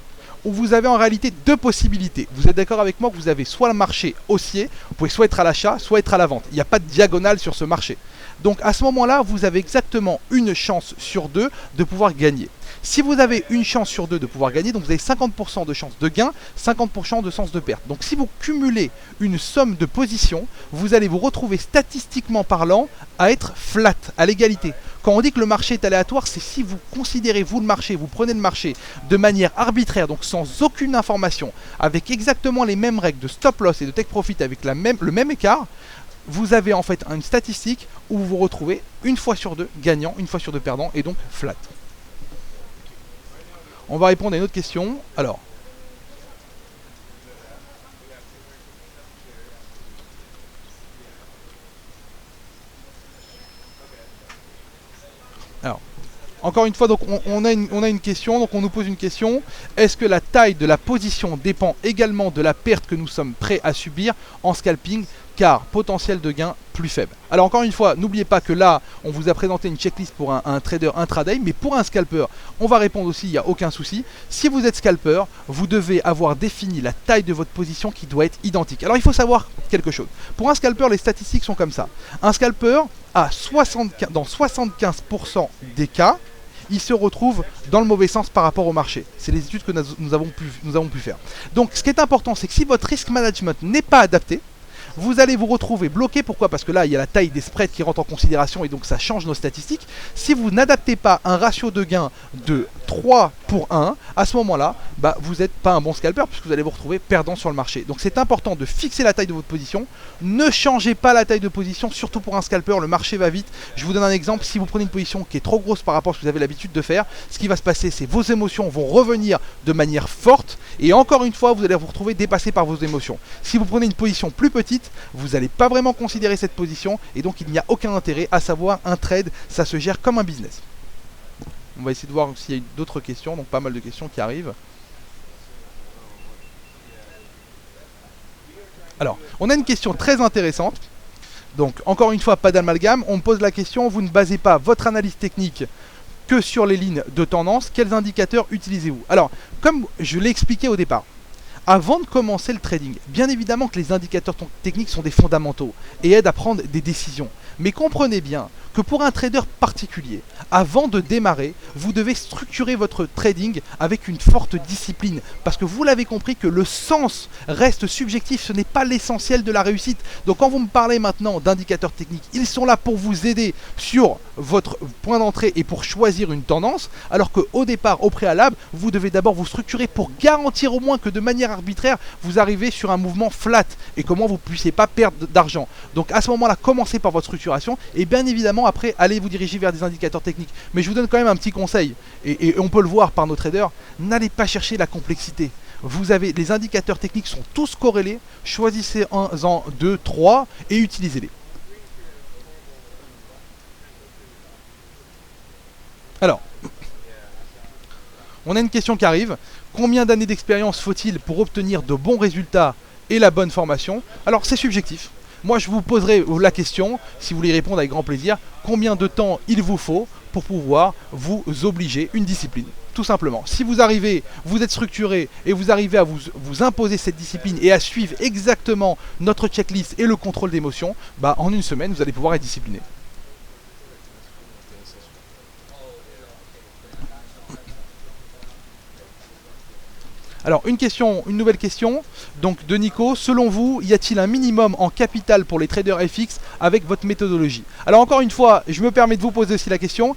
où vous avez en réalité deux possibilités. Vous êtes d'accord avec moi que vous avez soit le marché haussier, vous pouvez soit être à l'achat, soit être à la vente. Il n'y a pas de diagonale sur ce marché. Donc à ce moment-là, vous avez exactement une chance sur deux de pouvoir gagner. Si vous avez une chance sur deux de pouvoir gagner, donc vous avez 50% de chance de gain, 50% de chance de perte. Donc si vous cumulez une somme de positions, vous allez vous retrouver statistiquement parlant à être flat, à l'égalité. Quand on dit que le marché est aléatoire, c'est si vous considérez vous le marché, vous prenez le marché de manière arbitraire, donc sans aucune information, avec exactement les mêmes règles de stop loss et de take profit avec le même écart. vous avez en fait une statistique où vous vous retrouvez une fois sur deux gagnant, une fois sur deux perdant, et donc flat. On va répondre à une autre question. Alors, encore une fois, donc on a une question, donc on nous pose une question. Est-ce que la taille de la position dépend également de la perte que nous sommes prêts à subir en scalping, car potentiel de gain plus faible? Alors encore une fois, n'oubliez pas que là, on vous a présenté une checklist pour un trader intraday, mais pour un scalper, on va répondre aussi, il n'y a aucun souci. Si vous êtes scalper, vous devez avoir défini la taille de votre position qui doit être identique. Alors il faut savoir quelque chose. Pour un scalper, les statistiques sont comme ça. Un scalper, dans 75% des cas, il se retrouve dans le mauvais sens par rapport au marché. C'est les études que nous avons pu faire. Donc ce qui est important, c'est que si votre risk management n'est pas adapté, vous allez vous retrouver bloqué. Pourquoi? Parce que là, il y a la taille des spreads qui rentre en considération et donc ça change nos statistiques. Si vous n'adaptez pas un ratio de gain de 3 pour 1, à ce moment-là, vous n'êtes pas un bon scalper puisque vous allez vous retrouver perdant sur le marché. Donc c'est important de fixer la taille de votre position. Ne changez pas la taille de position, surtout pour un scalper, le marché va vite. Je vous donne un exemple, si vous prenez une position qui est trop grosse par rapport à ce que vous avez l'habitude de faire, ce qui va se passer, c'est vos émotions vont revenir de manière forte et encore une fois, vous allez vous retrouver dépassé par vos émotions. Si vous prenez une position plus petite, vous n'allez pas vraiment considérer cette position et donc il n'y a aucun intérêt, à savoir un trade, ça se gère comme un business. On va essayer de voir s'il y a d'autres questions, donc pas mal de questions qui arrivent. Alors, on a une question très intéressante. Donc, encore une fois, pas d'amalgame. On me pose la question, vous ne basez pas votre analyse technique que sur les lignes de tendance. Quels indicateurs utilisez-vous? Alors, comme je l'ai expliqué au départ, avant de commencer le trading, bien évidemment que les indicateurs techniques sont des fondamentaux et aident à prendre des décisions. Mais comprenez bien que pour un trader particulier, avant de démarrer, vous devez structurer votre trading avec une forte discipline. Parce que vous l'avez compris que le sens reste subjectif, ce n'est pas l'essentiel de la réussite. Donc quand vous me parlez maintenant d'indicateurs techniques, ils sont là pour vous aider sur votre point d'entrée et pour choisir une tendance. Alors qu'au départ, au préalable, vous devez d'abord vous structurer pour garantir au moins que de manière arbitraire, vous arrivez sur un mouvement flat et comment vous ne puissiez pas perdre d'argent. Donc à ce moment-là, commencez par votre structuration et bien évidemment après, allez vous diriger vers des indicateurs techniques. Mais je vous donne quand même un petit conseil et on peut le voir par nos traders, n'allez pas chercher la complexité. Vous avez, les indicateurs techniques sont tous corrélés, choisissez-en 2, 3 et utilisez-les. Alors, on a une question qui arrive. Combien d'années d'expérience faut-il pour obtenir de bons résultats et la bonne formation? Alors, c'est subjectif. Moi, je vous poserai la question, si vous voulez y répondre avec grand plaisir, combien de temps il vous faut pour pouvoir vous obliger une discipline? Tout simplement. Si vous arrivez, vous êtes structuré et vous arrivez à vous imposer cette discipline et à suivre exactement notre checklist et le contrôle d'émotion, en une semaine, vous allez pouvoir être discipliné. Alors une nouvelle question donc de Nico. Selon vous, y a-t-il un minimum en capital pour les traders FX avec votre méthodologie? Alors encore une fois, je me permets de vous poser aussi la question.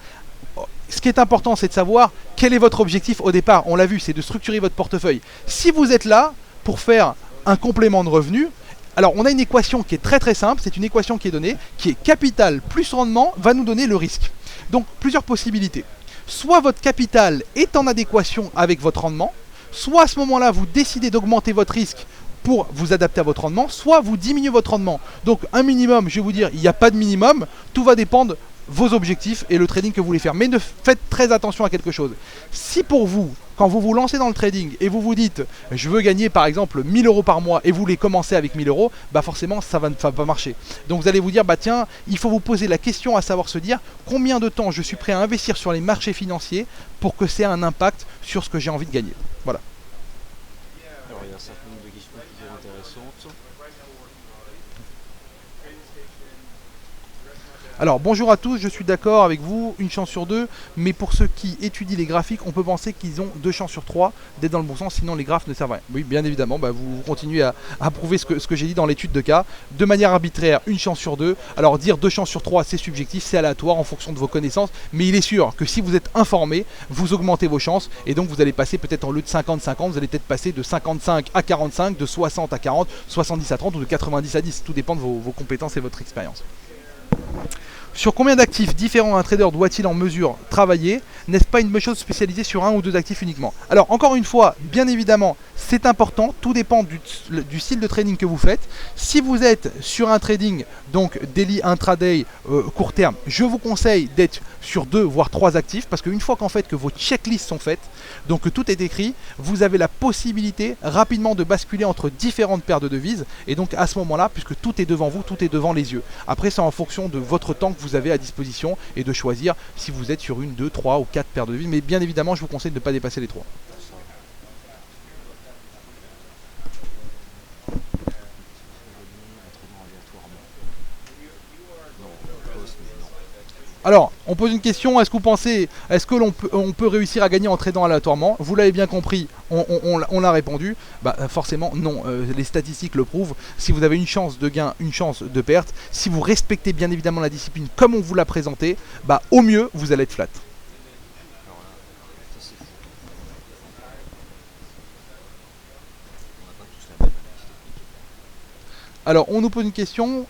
Ce qui est important, c'est de savoir quel est votre objectif au départ. On l'a vu, c'est de structurer votre portefeuille. Si vous êtes là pour faire un complément de revenus, alors on a une équation qui est très très simple. C'est une équation qui est donnée, qui est capital plus rendement va nous donner le risque. Donc plusieurs possibilités. Soit votre capital est en adéquation avec votre rendement, soit à ce moment-là, vous décidez d'augmenter votre risque pour vous adapter à votre rendement, soit vous diminuez votre rendement. Donc un minimum, je vais vous dire, il n'y a pas de minimum, tout va dépendre de vos objectifs et le trading que vous voulez faire. Mais ne faites très attention à quelque chose. Si pour vous, quand vous vous lancez dans le trading et vous vous dites, je veux gagner par exemple 1000 € par mois et vous voulez commencer avec 1000 €, forcément ça va pas marcher. Donc vous allez vous dire, tiens, il faut vous poser la question à savoir se dire, combien de temps je suis prêt à investir sur les marchés financiers pour que ça ait un impact sur ce que j'ai envie de gagner. Voilà. Alors il y a un certain nombre de questions qui sont intéressantes. Alors bonjour à tous, je suis d'accord avec vous, une chance sur deux, mais pour ceux qui étudient les graphiques, on peut penser qu'ils ont deux chances sur trois d'être dans le bon sens, sinon les graphes ne servent à rien. Oui, bien évidemment, vous continuez à prouver ce que j'ai dit dans l'étude de cas. De manière arbitraire, une chance sur deux. Alors dire deux chances sur trois, c'est subjectif, c'est aléatoire en fonction de vos connaissances, mais il est sûr que si vous êtes informé, vous augmentez vos chances, et donc vous allez passer peut-être au lieu de 50-50, vous allez peut-être passer de 55 à 45, de 60 à 40, 70 à 30 ou de 90 à 10, tout dépend de vos compétences et votre expérience. Sur combien d'actifs différents un trader doit-il en mesure travailler? N'est-ce pas une bonne chose de spécialiser sur un ou deux actifs uniquement? Alors encore une fois, bien évidemment, c'est important, tout dépend du style de trading que vous faites. Si vous êtes sur un trading, donc daily, intraday, court terme, je vous conseille d'être sur deux voire trois actifs, parce qu'une fois qu'en fait que vos checklists sont faites, donc que tout est écrit, vous avez la possibilité rapidement de basculer entre différentes paires de devises, et donc à ce moment-là, puisque tout est devant vous, tout est devant les yeux. Après, c'est en fonction de votre temps que vous avez à disposition et de choisir si vous êtes sur une, deux, trois ou quatre paires de devises, mais bien évidemment, je vous conseille de ne pas dépasser les trois. Alors, on pose une question, est-ce que vous pensez, est-ce que on peut réussir à gagner en tradant aléatoirement? Vous l'avez bien compris, on l'a répondu. Forcément, non, les statistiques le prouvent. Si vous avez une chance de gain, une chance de perte, si vous respectez bien évidemment la discipline comme on vous l'a présenté, au mieux, vous allez être flat. Alors, on nous pose une question.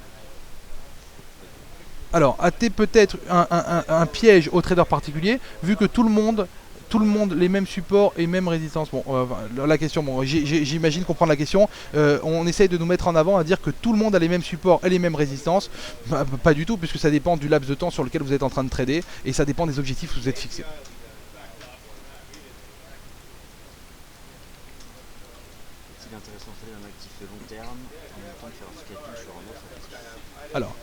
Alors, a-t-il peut-être un piège aux traders particuliers, vu que tout le monde, les mêmes supports et mêmes résistances? Bon, la question, bon, j'imagine comprendre la question. On essaye de nous mettre en avant à dire que tout le monde a les mêmes supports et les mêmes résistances. Pas du tout, puisque ça dépend du laps de temps sur lequel vous êtes en train de trader, et ça dépend des objectifs que vous êtes fixés. Est-il intéressant de trader un actif de long terme en même temps de faire un scalping sur un autre actif? Alors,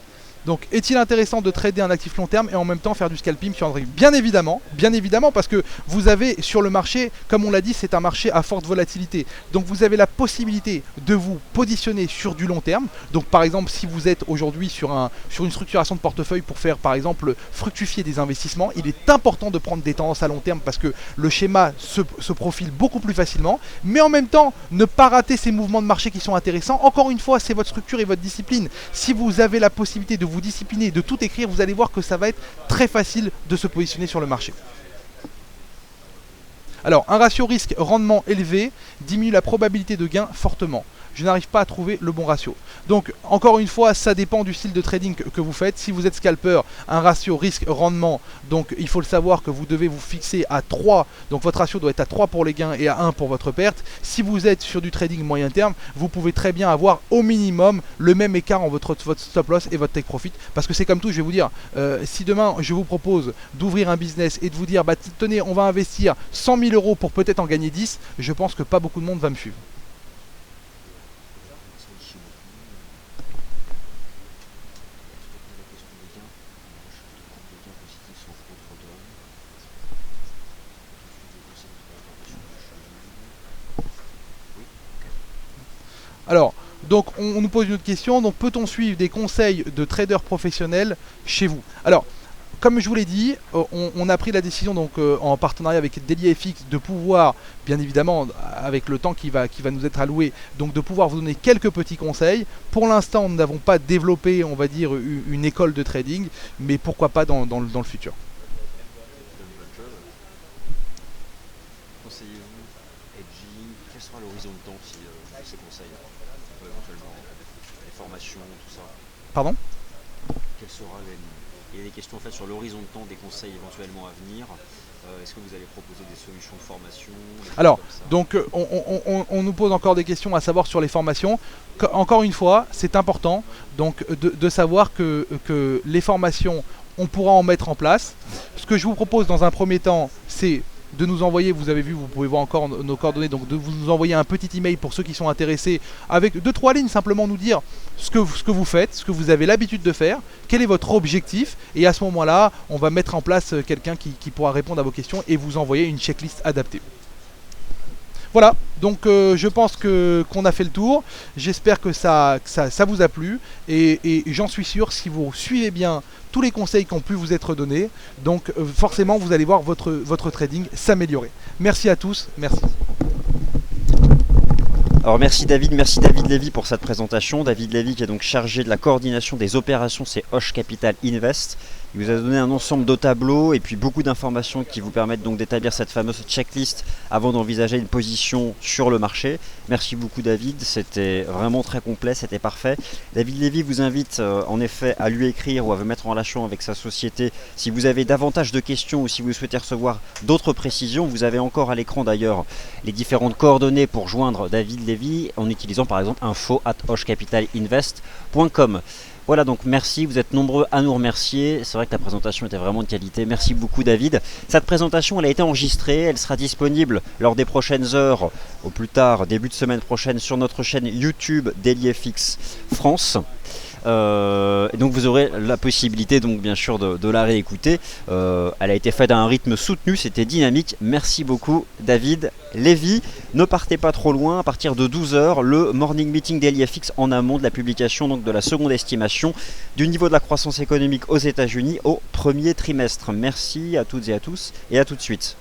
donc, est-il intéressant de trader un actif long terme et en même temps faire du scalping sur un trade? Bien évidemment, parce que vous avez sur le marché, comme on l'a dit, c'est un marché à forte volatilité. Donc, vous avez la possibilité de vous positionner sur du long terme. Donc, par exemple, si vous êtes aujourd'hui sur une structuration de portefeuille pour faire, par exemple, fructifier des investissements, il est important de prendre des tendances à long terme parce que le schéma se profile beaucoup plus facilement. Mais en même temps, ne pas rater ces mouvements de marché qui sont intéressants. Encore une fois, c'est votre structure et votre discipline. Si vous avez la possibilité de vous discipliner, de tout écrire, vous allez voir que ça va être très facile de se positionner sur le marché. Alors, un ratio risque-rendement élevé diminue la probabilité de gain fortement. Je n'arrive pas à trouver le bon ratio. Donc, encore une fois, ça dépend du style de trading que vous faites. Si vous êtes scalper, un ratio risque-rendement, donc il faut le savoir que vous devez vous fixer à 3. Donc, votre ratio doit être à 3 pour les gains et à 1 pour votre perte. Si vous êtes sur du trading moyen terme, vous pouvez très bien avoir au minimum le même écart en votre stop loss et votre take profit. Parce que c'est comme tout, je vais vous dire, si demain je vous propose d'ouvrir un business et de vous dire, tenez, on va investir 100 000 € pour peut-être en gagner 10, je pense que pas beaucoup de monde va me suivre. Alors, donc on nous pose une autre question, donc peut-on suivre des conseils de traders professionnels chez vous? Alors, comme je vous l'ai dit, on a pris la décision donc en partenariat avec DailyFX de pouvoir, bien évidemment, avec le temps qui va nous être alloué, donc de pouvoir vous donner quelques petits conseils. Pour l'instant, nous n'avons pas développé, on va dire, une école de trading, mais pourquoi pas dans le futur. Conseillez-vous edging? Quel sera l'horizon de temps si ces conseils, éventuellement les formations, tout ça? Pardon? Quel sera Il y a des questions en fait sur l'horizon de temps des conseils éventuellement à venir. Est-ce que vous allez proposer des solutions de formation? Alors, donc on nous pose encore des questions à savoir sur les formations. Encore une fois, c'est important donc de savoir que les formations, on pourra en mettre en place. Ce que je vous propose dans un premier temps, c'est de nous envoyer, vous avez vu, vous pouvez voir encore nos coordonnées, donc de nous envoyer un petit email pour ceux qui sont intéressés, avec 2-3 lignes, simplement nous dire ce que vous faites, ce que vous avez l'habitude de faire, quel est votre objectif, et à ce moment-là, on va mettre en place quelqu'un qui pourra répondre à vos questions et vous envoyer une checklist adaptée. Voilà, donc je pense qu'on a fait le tour. J'espère que ça vous a plu. Et j'en suis sûr, si vous suivez bien tous les conseils qui ont pu vous être donnés, donc forcément vous allez voir votre trading s'améliorer. Merci à tous, merci. Alors merci David Lévy pour cette présentation. David Lévy qui est donc chargé de la coordination des opérations chez Hoche Capital Invest. Il vous a donné un ensemble de tableaux et puis beaucoup d'informations qui vous permettent donc d'établir cette fameuse checklist avant d'envisager une position sur le marché. Merci beaucoup David, c'était vraiment très complet, c'était parfait. David Lévy vous invite en effet à lui écrire ou à vous mettre en relation avec sa société si vous avez davantage de questions ou si vous souhaitez recevoir d'autres précisions. Vous avez encore à l'écran d'ailleurs les différentes coordonnées pour joindre David Lévy en utilisant par exemple info@hochecapitalinvest.com. Voilà, donc merci, vous êtes nombreux à nous remercier. C'est vrai que la présentation était vraiment de qualité. Merci beaucoup David. Cette présentation, elle a été enregistrée, elle sera disponible lors des prochaines heures, au plus tard début de semaine prochaine, sur notre chaîne YouTube DailyFX France. Et donc vous aurez la possibilité donc bien sûr de la réécouter. Elle a été faite à un rythme soutenu, c'était dynamique. Merci beaucoup David Lévy. Ne partez pas trop loin, à partir de 12h, le morning meeting DailyFX en amont de la publication donc de la seconde estimation du niveau de la croissance économique aux États-Unis au premier trimestre. Merci à toutes et à tous et à tout de suite.